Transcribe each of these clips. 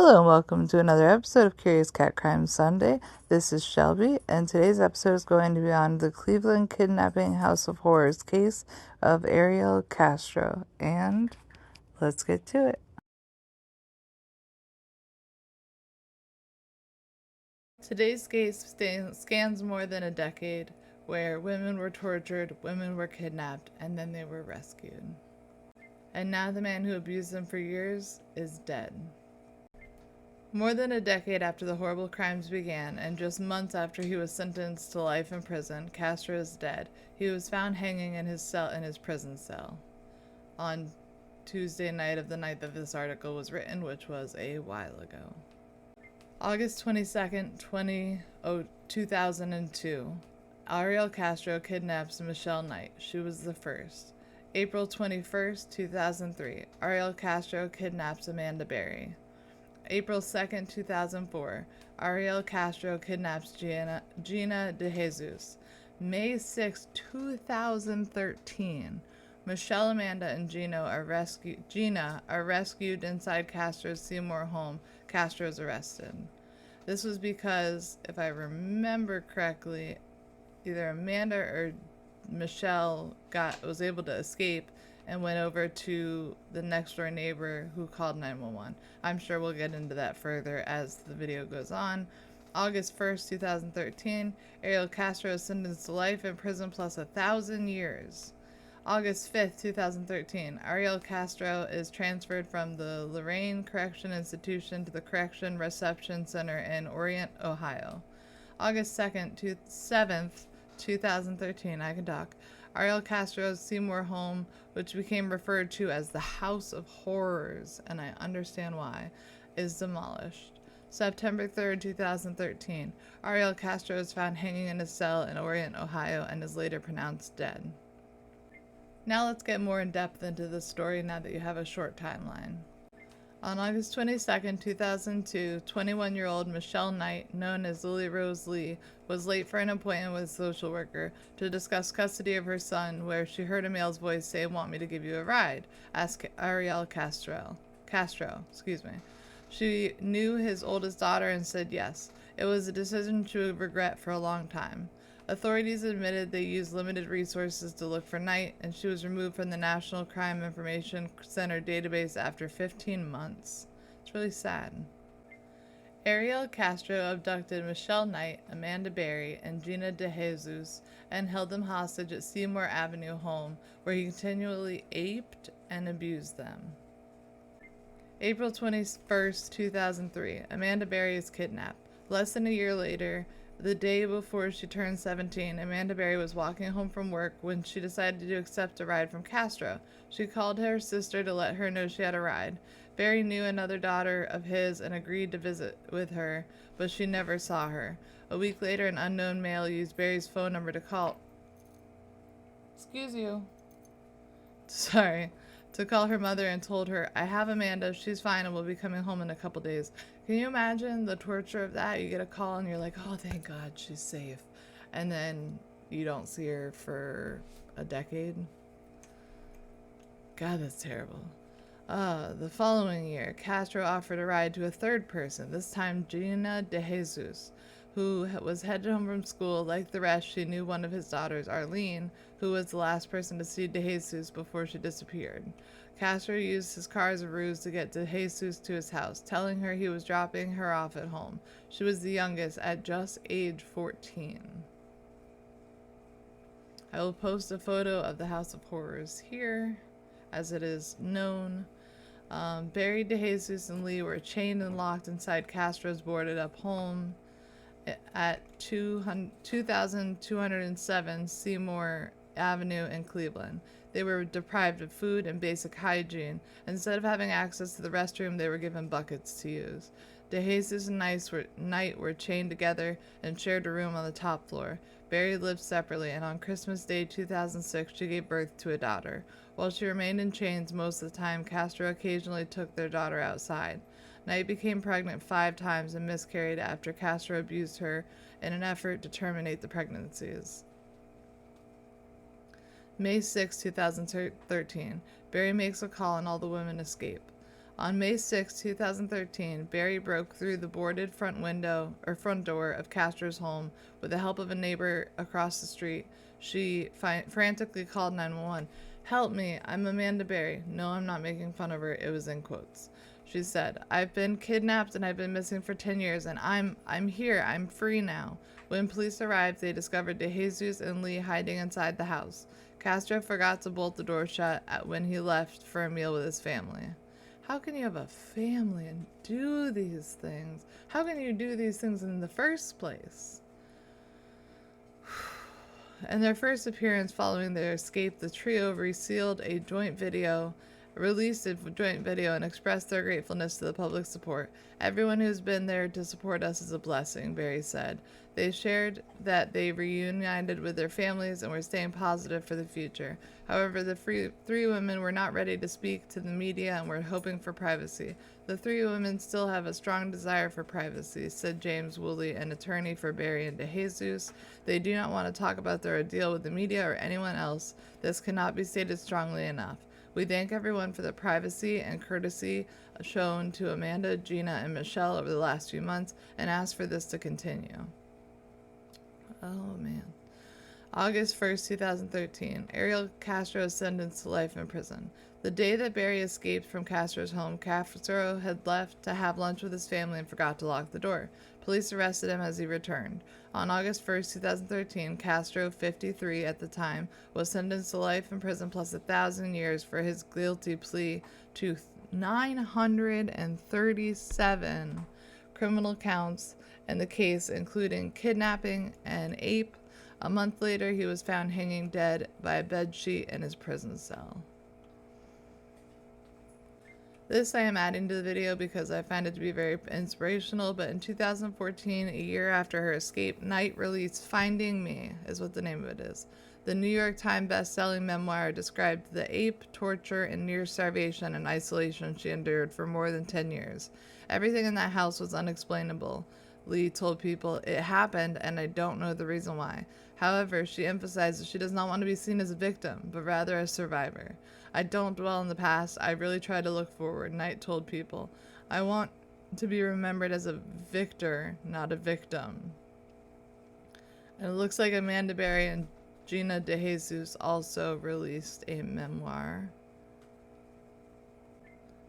Hello and welcome to another episode of Curious Cat Crime Sunday. This is Shelby, and today's episode is going to be on the Cleveland kidnapping House of Horrors case of Ariel Castro. And let's get to it. Today's case scans more than a decade, where women were tortured, women were kidnapped, and then they were rescued. And now the man who abused them for years is dead. More than a decade after the horrible crimes began, and just months after he was sentenced to life in prison, Castro is dead. He was found hanging in his prison cell on Tuesday night of the night that this article was written, which was a while ago. August 22nd, 2002. Ariel Castro kidnaps Michelle Knight. She was the first. April 21st, 2003. Ariel Castro kidnaps Amanda Berry. April 2nd, 2004. Ariel Castro kidnaps Gina Dejesus. May 6, 2013. Michelle, Amanda, and Gina are rescued inside Castro's Seymour home. Castro is arrested. This was because, if I remember correctly, either Amanda or Michelle was able to escape and went over to the next door neighbor who called 911. I'm sure we'll get into that further as the video goes on. August 1st, 2013, Ariel Castro is sentenced to life in prison plus 1,000 years. August 5th, 2013, Ariel Castro is transferred from the Lorraine Correction Institution to the Correction Reception Center in Orient, Ohio. August 2nd, 7th, 2013, I can talk. Ariel Castro's Seymour home, which became referred to as the House of Horrors, and I understand why, is demolished. September 3rd, 2013, Ariel Castro is found hanging in a cell in Orient, Ohio, and is later pronounced dead. Now let's get more in depth into the story now that you have a short timeline. On August 22, 2002, 21-year-old Michelle Knight, known as Lily Rose Lee, was late for an appointment with a social worker to discuss custody of her son, where she heard a male's voice say, "Want me to give you a ride?" asked Ariel Castro. She knew his oldest daughter and said yes. It was a decision she would regret for a long time. Authorities admitted they used limited resources to look for Knight, and she was removed from the National Crime Information Center database after 15 months. It's really sad. Ariel Castro abducted Michelle Knight, Amanda Berry, and Gina Dejesus and held them hostage at Seymour Avenue home, where he continually aped and abused them. April 21st, 2003. Amanda Berry is kidnapped. Less than a year later, the day before she turned 17, Amanda Berry was walking home from work when she decided to accept a ride from Castro. She called her sister to let her know she had a ride. Berry knew another daughter of his and agreed to visit with her, but she never saw her. A week later, an unknown male used Berry's phone number to call her mother and told her, "I have Amanda, she's fine and will be coming home in a couple days." Can you imagine the torture of that? You get a call and you're like, "Oh, thank God, she's safe." And then you don't see her for a decade. God, that's terrible. The following year, Castro offered a ride to a third person, this time Gina Dejesus, who was headed home from school. Like the rest, she knew one of his daughters, Arlene, who was the last person to see Dejesus before she disappeared. Castro used his car as a ruse to get Dejesus to his house, telling her he was dropping her off at home. She was the youngest, at just age 14. I will post a photo of the House of Horrors here, as it is known. Berry, Dejesus, and Lee were chained and locked inside Castro's boarded-up home at 2207 Seymour Avenue in Cleveland. They were deprived of food and basic hygiene. Instead of having access to the restroom, they were given buckets to use. Dejesus and Knight were chained together and shared a room on the top floor. Berry lived separately, and on Christmas Day 2006, she gave birth to a daughter. While she remained in chains most of the time, Castro occasionally took their daughter outside. Knight became pregnant 5 times and miscarried after Castro abused her in an effort to terminate the pregnancies. May 6, 2013. Berry makes a call and all the women escape. On May 6, 2013, Barry broke through the boarded front door of Castro's home with the help of a neighbor across the street. She frantically called 911. "Help me, I'm Amanda Barry." "No, I'm not making fun of her." It was in quotes. She said, "I've been kidnapped and I've been missing for 10 years and I'm here. I'm free now." When police arrived, they discovered Dejesus and Lee hiding inside the house. Castro forgot to bolt the door shut when he left for a meal with his family. How can you have a family and do these things? How can you do these things in the first place? In their first appearance following their escape, the trio released a joint video and expressed their gratefulness to the public's support. "Everyone who's been there to support us is a blessing," Barry said. They shared that they reunited with their families and were staying positive for the future. However, the three women were not ready to speak to the media and were hoping for privacy. "The three women still have a strong desire for privacy," said James Woolley, an attorney for Barry and Dejesus. "They do not want to talk about their ordeal with the media or anyone else. This cannot be stated strongly enough. We thank everyone for the privacy and courtesy shown to Amanda, Gina, and Michelle over the last few months and ask for this to continue." Oh, man. August 1st, 2013. Ariel Castro is sentenced to life in prison. The day that Barry escaped from Castro's home, Castro had left to have lunch with his family and forgot to lock the door. Police arrested him as he returned. On August 1st, 2013, Castro, 53 at the time, was sentenced to life in prison plus 1,000 years for his guilty plea to 937 criminal counts in the case, including kidnapping and ape. A month later, he was found hanging dead by a bedsheet in his prison cell. This I am adding to the video because I find it to be very inspirational, but in 2014, a year after her escape, Knight released Finding Me, is what the name of it is. The New York Times best-selling memoir described the ape, torture, and near starvation and isolation she endured for more than 10 years. Everything in that house was unexplainable. Lee told people, "It happened, and I don't know the reason why." However, she emphasized that she does not want to be seen as a victim, but rather a survivor. "I don't dwell in the past. I really try to look forward," Knight told people. "I want to be remembered as a victor, not a victim." And it looks like Amanda Barry and Gina Dejesus also released a memoir.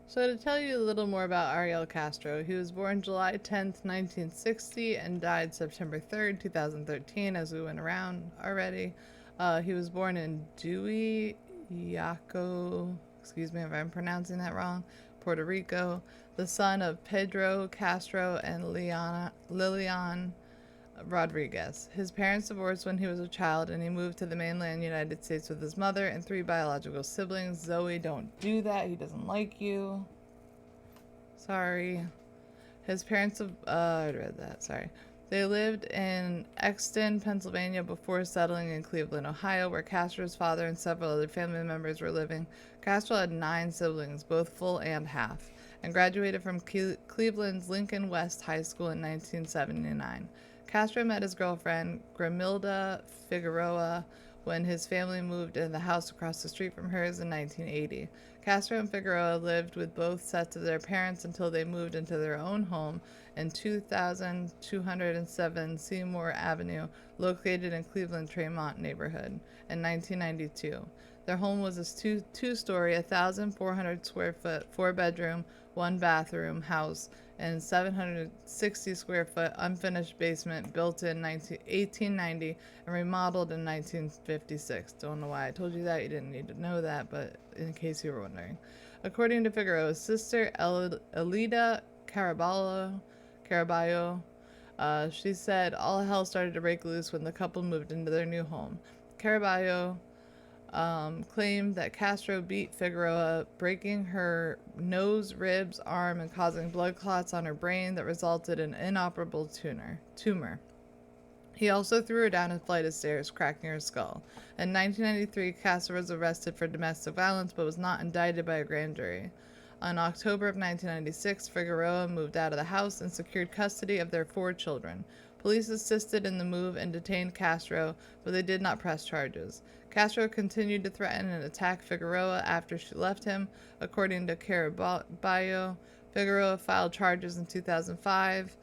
So to tell you a little more about Ariel Castro, he was born July 10th, 1960 and died September 3rd, 2013, as we went around already. He was born in Dewey, Yaco, excuse me if I'm pronouncing that wrong, Puerto Rico, the son of Pedro Castro and Lilian Rodriguez. His parents divorced when he was a child, and he moved to the mainland United States with his mother and 3 biological siblings. Zoe, don't do that. He doesn't like you. Sorry. His parents, I read that, sorry. They lived in Exton, Pennsylvania before settling in Cleveland, Ohio, where Castro's father and several other family members were living. Castro had 9 siblings, both full and half, and graduated from Cleveland's Lincoln West High School in 1979. Castro met his girlfriend, Gramilda Figueroa, when his family moved in the house across the street from hers in 1980. Castro and Figueroa lived with both sets of their parents until they moved into their own home in 2207 Seymour Avenue, located in Cleveland Tremont neighborhood, in 1992. Their home was a two-story, 1,400 square foot, 4-bedroom, 1-bathroom house and 760 square foot unfinished basement built in 1890 and remodeled in 1956. Don't know why I told you that. You didn't need to know that, but in case you were wondering. According to Figueroa's sister, Elida Caraballo, she said all hell started to break loose when the couple moved into their new home. Caraballo claimed that Castro beat Figueroa, breaking her nose, ribs, arm, and causing blood clots on her brain that resulted in an inoperable tumor. He also threw her down a flight of stairs, cracking her skull. In 1993, Castro was arrested for domestic violence but was not indicted by a grand jury. In October of 1996, Figueroa moved out of the house and secured custody of their 4 children. Police assisted in the move and detained Castro, but they did not press charges. Castro continued to threaten and attack Figueroa after she left him, according to Caraballo. Figueroa filed charges in 2005.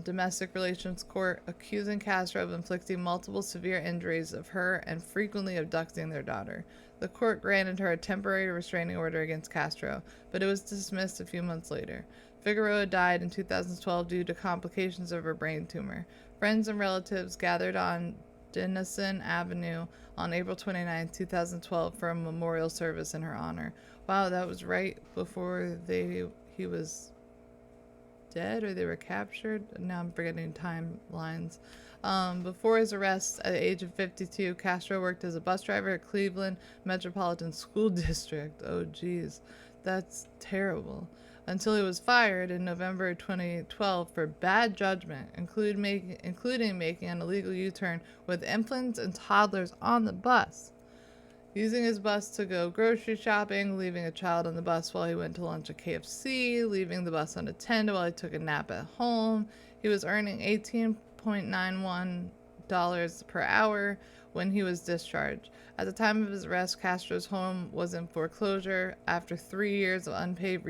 Domestic relations court accusing Castro of inflicting multiple severe injuries of her and frequently abducting their daughter. The court granted her a temporary restraining order against Castro, but it was dismissed a few months later. Figueroa died in 2012 due to complications of her brain tumor. Friends and relatives gathered on Denison Avenue on April 29, 2012 for a memorial service in her honor. Wow, that was right before he was dead or they were captured. Now I'm forgetting timelines. Before his arrest at the age of 52, Castro worked as a bus driver at Cleveland Metropolitan School District. Oh, geez, that's terrible. Until he was fired in November 2012 for bad judgment, including making an illegal U-turn with infants and toddlers on the bus. Using his bus to go grocery shopping, leaving a child on the bus while he went to lunch at KFC, leaving the bus unattended while he took a nap at home. He was earning $18.91 per hour when he was discharged. At the time of his arrest, Castro's home was in foreclosure after 3 years of unpaid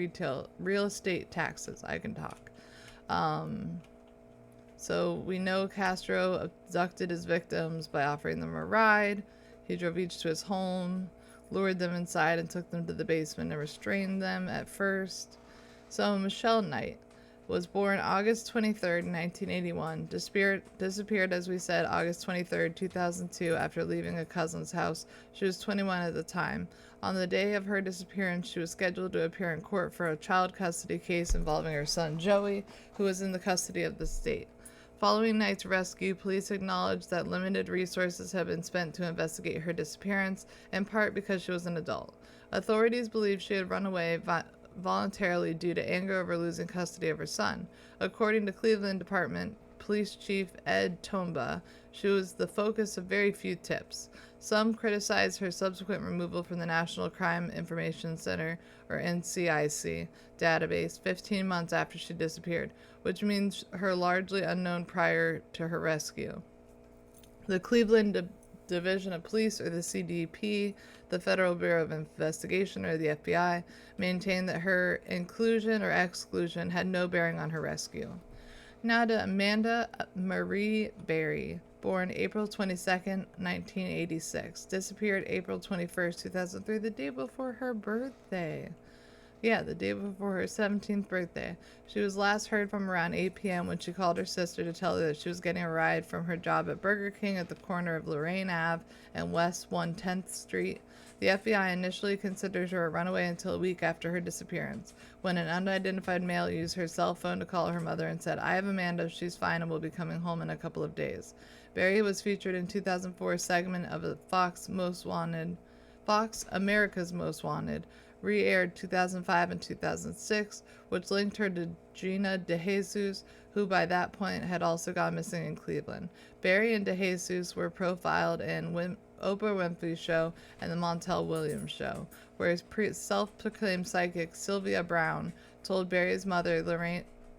real estate taxes. I can talk. So we know Castro abducted his victims by offering them a ride. He drove each to his home, lured them inside, and took them to the basement and restrained them at first. So Michelle Knight was born August 23rd, 1981. Disappeared, as we said, August 23rd, 2002, after leaving a cousin's house. She was 21 at the time. On the day of her disappearance, she was scheduled to appear in court for a child custody case involving her son Joey, who was in the custody of the state. Following Knight's rescue, police acknowledged that limited resources had been spent to investigate her disappearance, in part because she was an adult. Authorities believed she had run away voluntarily due to anger over losing custody of her son. According to Cleveland Department Police Chief Ed Tomba, she was the focus of very few tips. Some criticized her subsequent removal from the National Crime Information Center, or NCIC, database 15 months after she disappeared, which means her largely unknown prior to her rescue. The Cleveland Division of Police, or the CDP, the Federal Bureau of Investigation, or the FBI, maintained that her inclusion or exclusion had no bearing on her rescue. Now to Amanda Marie Berry, born April 22nd, 1986. Disappeared April 21st, 2003, the day before her birthday. Yeah, the day before her 17th birthday. She was last heard from around 8 p.m. when she called her sister to tell her that she was getting a ride from her job at Burger King at the corner of Lorraine Ave and West 110th Street. The FBI initially considered her a runaway until a week after her disappearance, when an unidentified male used her cell phone to call her mother and said, "I have Amanda, she's fine and will be coming home in a couple of days." Berry was featured in 2004 segment of the Fox America's Most Wanted, re-aired 2005 and 2006, which linked her to Gina Dejesus, who by that point had also gone missing in Cleveland. Berry and Dejesus were profiled in Oprah Winfrey's Show and The Montel Williams Show, where self-proclaimed psychic Sylvia Brown told Berry's mother,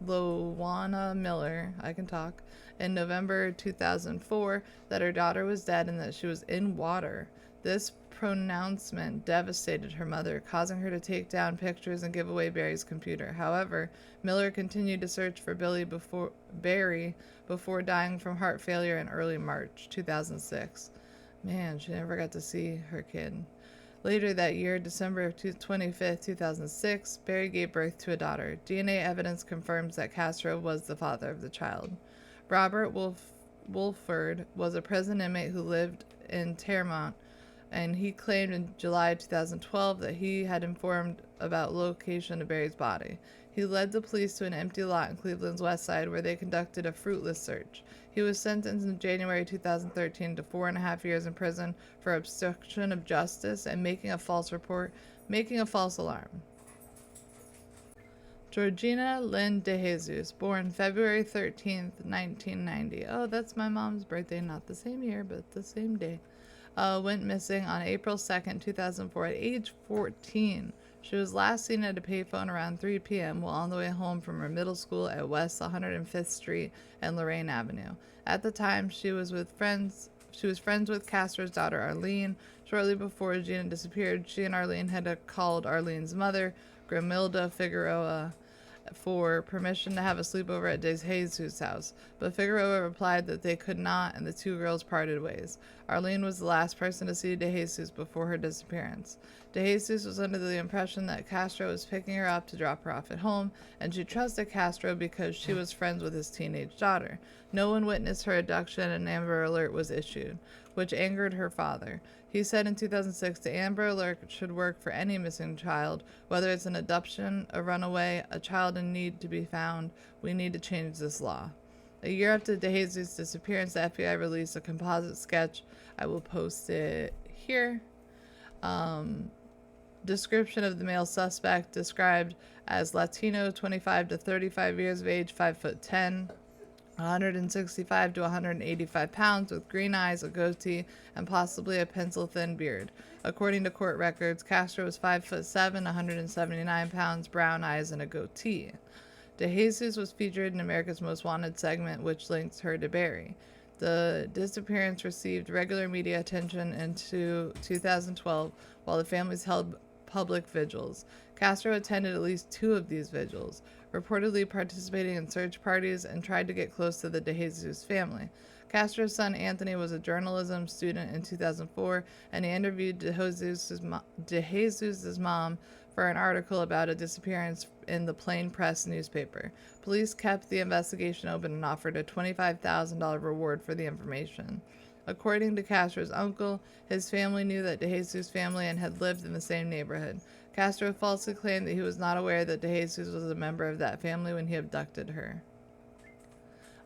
Lowana Miller, in November 2004 that her daughter was dead and that she was in water. This pronouncement devastated her mother, causing her to take down pictures and give away Berry's computer. However, Miller continued to search for Berry before dying from heart failure in early March 2006. Man, she never got to see her kid. Later that year, December 25, 2006, Berry gave birth to a daughter. DNA evidence confirms that Castro was the father of the child. Robert Wolford was a prison inmate who lived in Termont, and he claimed in July 2012 that he had informed about location of Berry's body. He led the police to an empty lot in Cleveland's West Side where they conducted a fruitless search. He was sentenced in January 2013 to 4.5 years in prison for obstruction of justice and making a false alarm. Georgina Lynn Dejesus, born February 13th, 1990. Oh, that's my mom's birthday, not the same year, but the same day. Went missing on April 2nd, 2004 at age 14. She was last seen at a payphone around 3 p.m. while on the way home from her middle school at West 105th Street and Lorraine Avenue. At the time, she was friends with Castro's daughter Arlene. Shortly before Gina disappeared, she and Arlene had called Arlene's mother, Gramilda Figueroa, for permission to have a sleepover at Dejesus' house, but Figueroa replied that they could not, and the two girls parted ways. Arlene was the last person to see Dejesus before her disappearance. Dejesus was under the impression that Castro was picking her up to drop her off at home, and she trusted Castro because she was friends with his teenage daughter. No one witnessed her abduction, and an Amber Alert was issued, which angered her father. He said in 2006 the Amber Alert should work for any missing child, whether it's an adoption, a runaway, a child in need to be found. We need to change this law. A year after Dejesus' disappearance, the FBI released a composite sketch. I will post it here. Description of the male suspect described as Latino, 25 to 35 years of age, 5'10", 165 to 185 pounds, with green eyes, a goatee, and possibly a pencil-thin beard. According to court records, Castro was 5'7", 179 pounds, brown eyes, and a goatee. Dejesus was featured in America's Most Wanted segment, which links her to Barry. The disappearance received regular media attention into 2012, while the families held public vigils. Castro attended at least 2 of these vigils, reportedly participating in search parties, and tried to get close to the Dejesus family. Castro's son Anthony was a journalism student in 2004, and he interviewed Dejesus' mom for an article about a disappearance in the Plain Press newspaper. Police kept the investigation open and offered a $25,000 reward for the information. According to Castro's uncle, his family knew that Dejesus' family and had lived in the same neighborhood. Castro falsely claimed that he was not aware that Dejesus was a member of that family when he abducted her.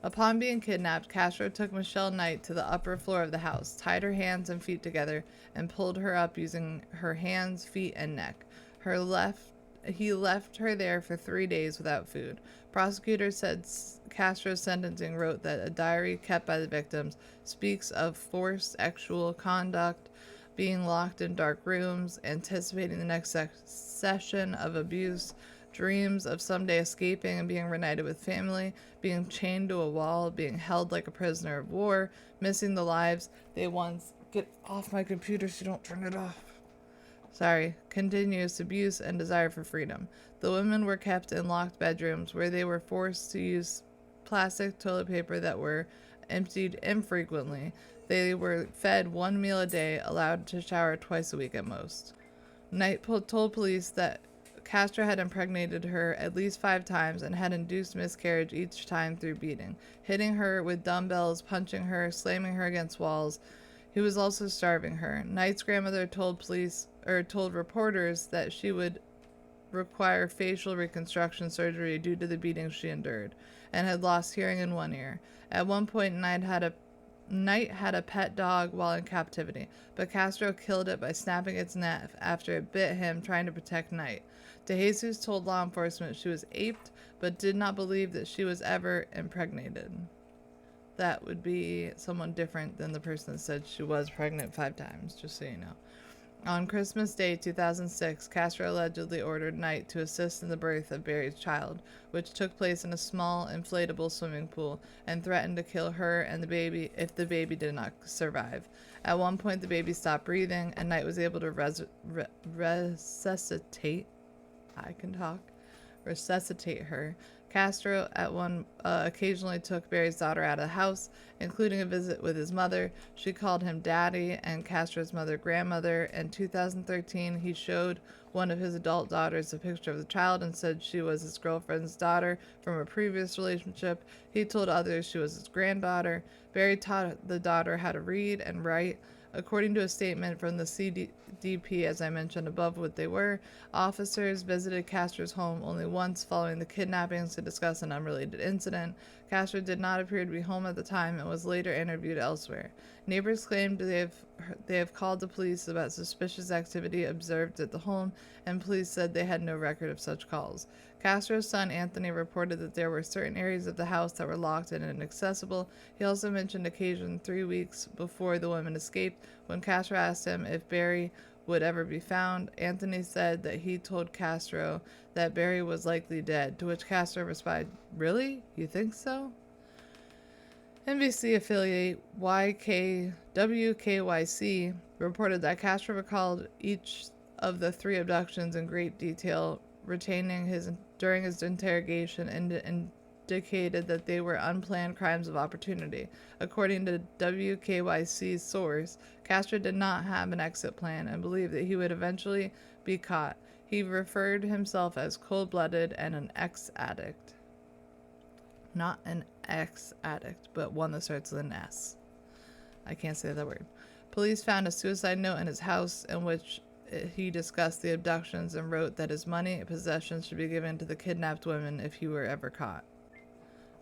Upon being kidnapped, Castro took Michelle Knight to the upper floor of the house, tied her hands and feet together, and pulled her up using her hands, feet, and neck. He left her there for 3 days without food. Prosecutors said Castro's sentencing wrote that a diary kept by the victims speaks of forced sexual conduct, being locked in dark rooms, anticipating the next session of abuse, dreams of someday escaping and being reunited with family, being chained to a wall, being held like a prisoner of war, missing the lives they once... Get off my computer so you don't turn it off. Continuous abuse and desire for freedom. The women were kept in locked bedrooms where they were forced to use plastic toilet paper that were emptied infrequently. They were fed 1 meal a day, allowed to shower twice a week at most. Knight told police that Castro had impregnated her at least 5 times and had induced miscarriage each time through beating, hitting her with dumbbells, punching her, slamming her against walls. He was also starving her. Knight's grandmother told reporters that she would require facial reconstruction surgery due to the beatings she endured, and had lost hearing in one ear. At one point, Knight had a pet dog while in captivity, but Castro killed it by snapping its neck after it bit him, trying to protect Knight. Dejesus told law enforcement she was aped, but did not believe that she was ever impregnated. That would be someone different than the person that said she was pregnant 5 times, just so you know. On Christmas Day 2006, Castro allegedly ordered Knight to assist in the birth of Barry's child, which took place in a small, inflatable swimming pool, and threatened to kill her and the baby if the baby did not survive. At one point, the baby stopped breathing, and Knight was able to resuscitate her. Castro occasionally took Barry's daughter out of the house, including a visit with his mother. She called him daddy and Castro's mother grandmother. In 2013, he showed one of his adult daughters a picture of the child and said she was his girlfriend's daughter from a previous relationship. He told others she was his granddaughter. Barry taught the daughter how to read and write. According to a statement from the CDP, as I mentioned above what they were, officers visited Castro's home only once following the kidnappings to discuss an unrelated incident. Castro did not appear to be home at the time and was later interviewed elsewhere. Neighbors claimed they have called the police about suspicious activity observed at the home, and police said they had no record of such calls. Castro's son Anthony reported that there were certain areas of the house that were locked and inaccessible. He also mentioned occasion 3 weeks before the women escaped when Castro asked him if Barry would ever be found. Anthony said that he told Castro that Barry was likely dead, to which Castro responded, "Really? You think so?" NBC affiliate WKYC reported that Castro recalled each of the three abductions in great detail, retaining his during his interrogation, and indicated that they were unplanned crimes of opportunity. According to WKYC's source, Castro did not have an exit plan and believed that he would eventually be caught. He referred himself as cold-blooded and an ex-addict. Not an ex-addict, but one that starts with an S. I can't say that word. Police found a suicide note in his house in which he discussed the abductions and wrote that his money and possessions should be given to the kidnapped women if he were ever caught.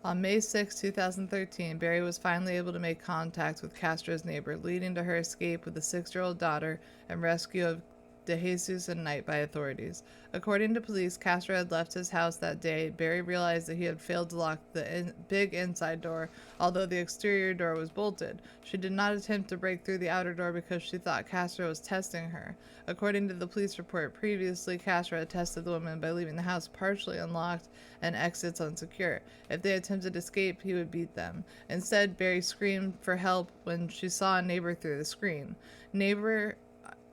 On May 6, 2013, Barry was finally able to make contact with Castro's neighbor, leading to her escape with a 6-year-old daughter and rescue of Dejesus and Knight by authorities. According to police, Castro had left his house that day. Barry realized that he had failed to lock the big inside door, although the exterior door was bolted. She did not attempt to break through the outer door because she thought Castro was testing her. According to the police report, previously Castro had tested the woman by leaving the house partially unlocked and exits unsecure. If they attempted to escape, he would beat them. Instead, Barry screamed for help when she saw a neighbor through the screen. Neighbor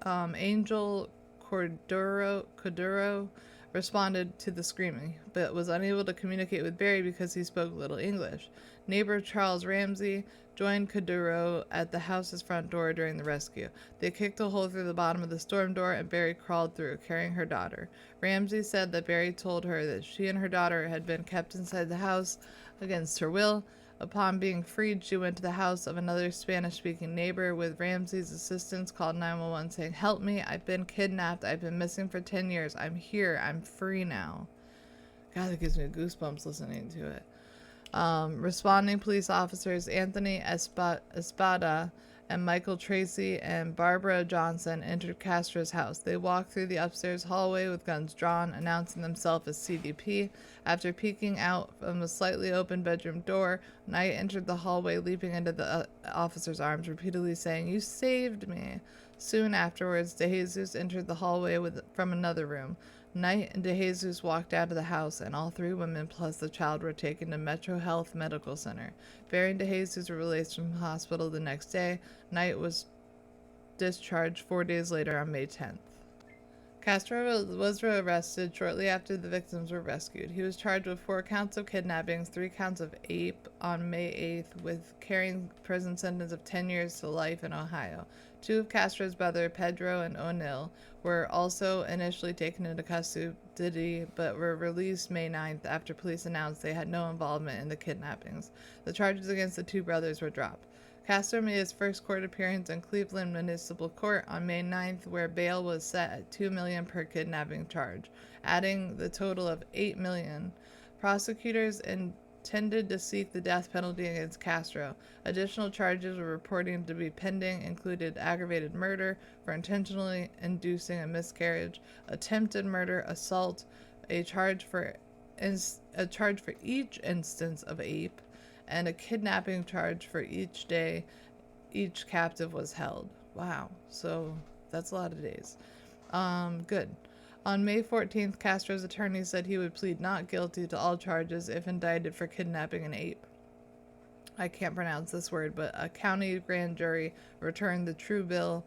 Angel Cordero responded to the screaming, but was unable to communicate with Barry because he spoke little English. Neighbor Charles Ramsey joined Cordero at the house's front door during the rescue. They kicked a hole through the bottom of the storm door, and Barry crawled through, carrying her daughter. Ramsey said that Barry told her that she and her daughter had been kept inside the house against her will. Upon being freed, she went to the house of another Spanish-speaking neighbor. With Ramsey's assistance, called 911 saying, "Help me, I've been kidnapped. I've been missing for 10 years. I'm here. I'm free now." God, that gives me goosebumps listening to it. Responding police officers Anthony Espada and Michael Tracy and Barbara Johnson entered Castro's house. They walked through the upstairs hallway with guns drawn, announcing themselves as CDP. After peeking out from a slightly open bedroom door, Knight entered the hallway, leaping into the officer's arms, repeatedly saying, "You saved me." Soon afterwards, Dejesus entered the hallway from another room. Knight and Dejesus walked out of the house, and all three women plus the child were taken to Metro Health Medical Center. Barry and Dejesus were released from the hospital the next day. Knight was discharged 4 days later on May 10th. Castro was arrested shortly after the victims were rescued. He was charged with 4 counts of kidnappings, 3 counts of ape on May 8th, with carrying prison sentence of 10 years to life in Ohio. 2 of Castro's brothers, Pedro and O'Neill, were also initially taken into custody but were released May 9th after police announced they had no involvement in the kidnappings. The charges against the 2 brothers were dropped. Castro made his first court appearance in Cleveland Municipal Court on May 9th, where bail was set at $2 million per kidnapping charge, adding the total of $8 million. Prosecutors intended to seek the death penalty against Castro. Additional charges were reporting to be pending, included aggravated murder for intentionally inducing a miscarriage, attempted murder, assault, a charge for each instance of ape, and a kidnapping charge for each day each captive was held. Wow, so that's a lot of days. Good. On May 14th, Castro's attorney said he would plead not guilty to all charges if indicted for kidnapping an ape. I can't pronounce this word, but a county grand jury returned the true bill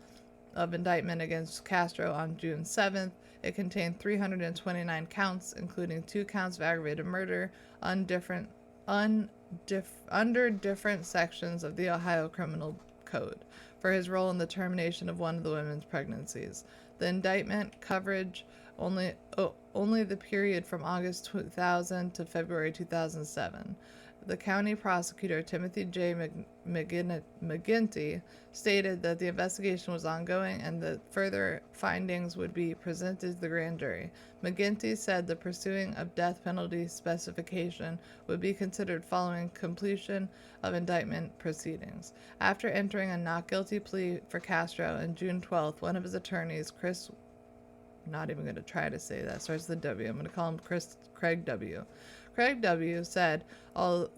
of indictment against Castro on June 7th. It contained 329 counts, including 2 counts of aggravated murder under different sections of the Ohio Criminal Code for his role in the termination of one of the women's pregnancies. The indictment coverage only the period from August 2000 to February 2007. The county prosecutor, Timothy J. McGinty, stated that the investigation was ongoing and that further findings would be presented to the grand jury. McGinty said the pursuing of death penalty specification would be considered following completion of indictment proceedings. After entering a not guilty plea for Castro on June 12th, one of his attorneys, not even going to try to say that, starts with a W. I'm going to call him Craig W. Craig W. said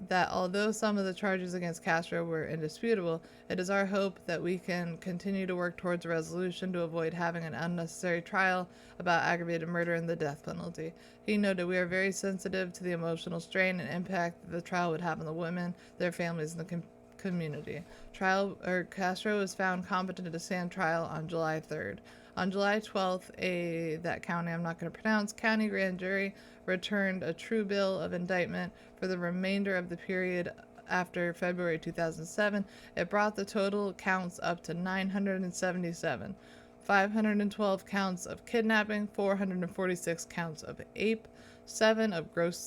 that although some of the charges against Castro were indisputable, it is our hope that we can continue to work towards a resolution to avoid having an unnecessary trial about aggravated murder and the death penalty. He noted, we are very sensitive to the emotional strain and impact that the trial would have on the women, their families, and the community. Castro was found competent to stand trial on July 3rd. On July 12th, that county I'm not going to pronounce, county grand jury returned a true bill of indictment for the remainder of the period after February 2007. It brought the total counts up to 977. 512 counts of kidnapping, 446 counts of ape, 7 of gross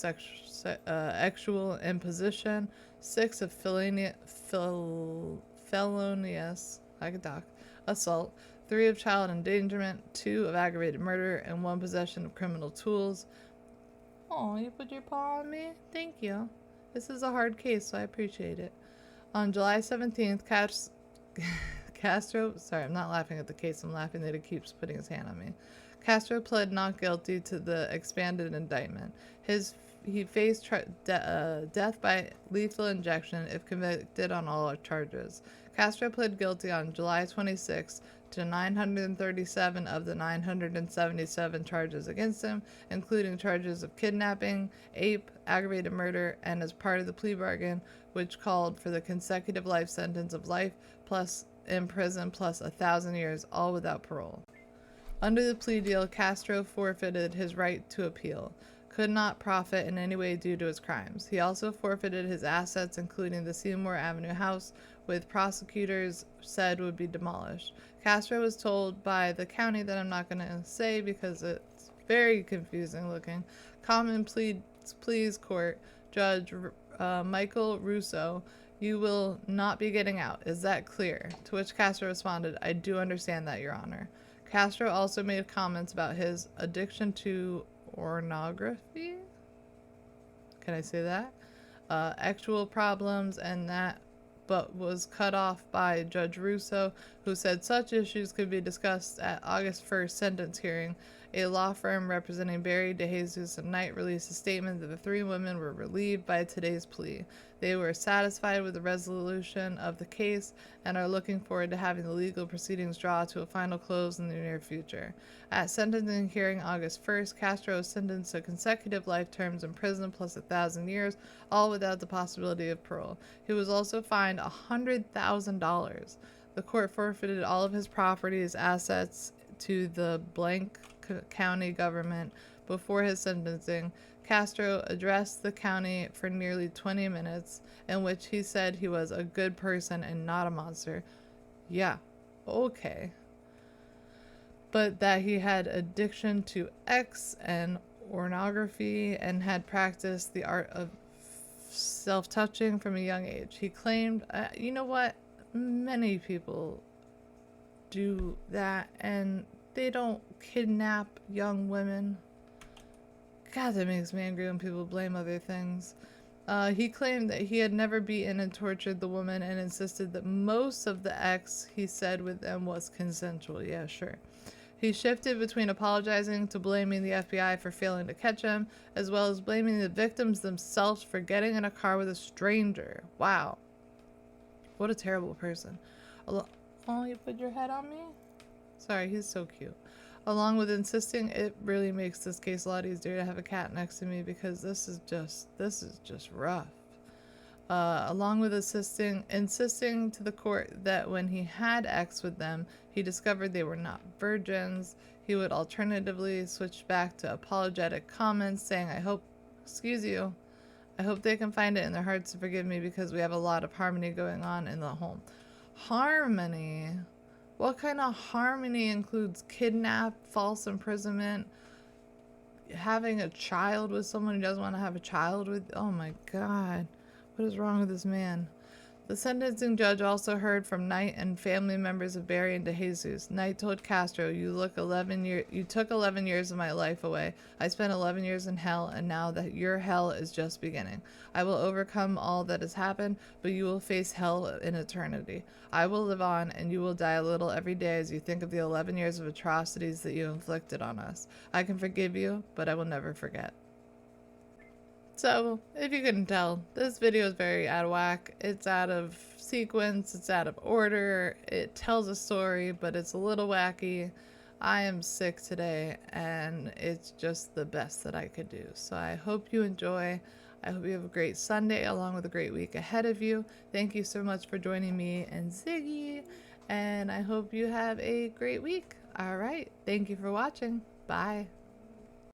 sexual imposition, 6 of felonious assault, 3 of child endangerment, 2 of aggravated murder, and 1 possession of criminal tools. Oh, you put your paw on me? Thank you. This is a hard case, so I appreciate it. On July 17th, Castro, sorry, I'm not laughing at the case, I'm laughing that he keeps putting his hand on me. Castro pled not guilty to the expanded indictment. He faced death by lethal injection if convicted on all charges. Castro pled guilty on July 26 to 937 of the 977 charges against him, including charges of kidnapping, ape, aggravated murder, and as part of the plea bargain, which called for the consecutive life sentence of life plus in prison plus 1,000 years, all without parole. Under the plea deal, Castro forfeited his right to appeal, could not profit in any way due to his crimes. He also forfeited his assets, including the Seymour Avenue house, which prosecutors said would be demolished. Castro was told by the county that I'm not going to say because it's very confusing looking. Common Pleas Court Judge Michael Russo, you will not be getting out. Is that clear? To which Castro responded, I do understand that, Your Honor. Castro also made comments about his addiction to pornography. Can I say that? Actual problems and that, but was cut off by Judge Russo, who said such issues could be discussed at August 1st sentence hearing. A law firm representing Barry, Dejesus, and Knight released a statement that the 3 women were relieved by today's plea. They were satisfied with the resolution of the case and are looking forward to having the legal proceedings draw to a final close in the near future. At sentencing hearing August 1st, Castro was sentenced to consecutive life terms in prison plus 1,000 years, all without the possibility of parole. He was also fined $100,000. The court forfeited all of his properties, assets to the blank county government. Before his sentencing, Castro addressed the county for nearly 20 minutes, in which he said he was a good person and not a monster. Yeah, okay. But that he had addiction to X and pornography and had practiced the art of self-touching from a young age. He claimed, you know what? Many people do that, and they don't kidnap young women. God, that makes me angry when people blame other things. He claimed that he had never beaten and tortured the woman and insisted that most of the X he said with them was consensual. Yeah, sure. He shifted between apologizing to blaming the FBI for failing to catch him, as well as blaming the victims themselves for getting in a car with a stranger. Wow. What a terrible person. Oh, you put your head on me? Sorry, he's so cute. Along with insisting, it really makes this case a lot easier to have a cat next to me because this is just rough. Along with insisting to the court that when he had X with them, he discovered they were not virgins. He would alternatively switch back to apologetic comments saying, I hope they can find it in their hearts to forgive me because we have a lot of harmony going on in the home. Harmony? What kind of harmony includes kidnap, false imprisonment, having a child with someone who doesn't want to have a child with? Oh my God. What is wrong with this man? The sentencing judge also heard from Knight and family members of Barry and Dejesus. Knight told Castro, you took 11 years of my life away. I spent 11 years in hell, and now that your hell is just beginning. I will overcome all that has happened, but you will face hell in eternity. I will live on, and you will die a little every day as you think of the 11 years of atrocities that you inflicted on us. I can forgive you, but I will never forget. So, if you couldn't tell, this video is very out of whack. It's out of sequence, it's out of order, it tells a story, but it's a little wacky. I am sick today, and it's just the best that I could do. So I hope you enjoy. I hope you have a great Sunday along with a great week ahead of you. Thank you so much for joining me and Ziggy, and I hope you have a great week. All right, thank you for watching. Bye.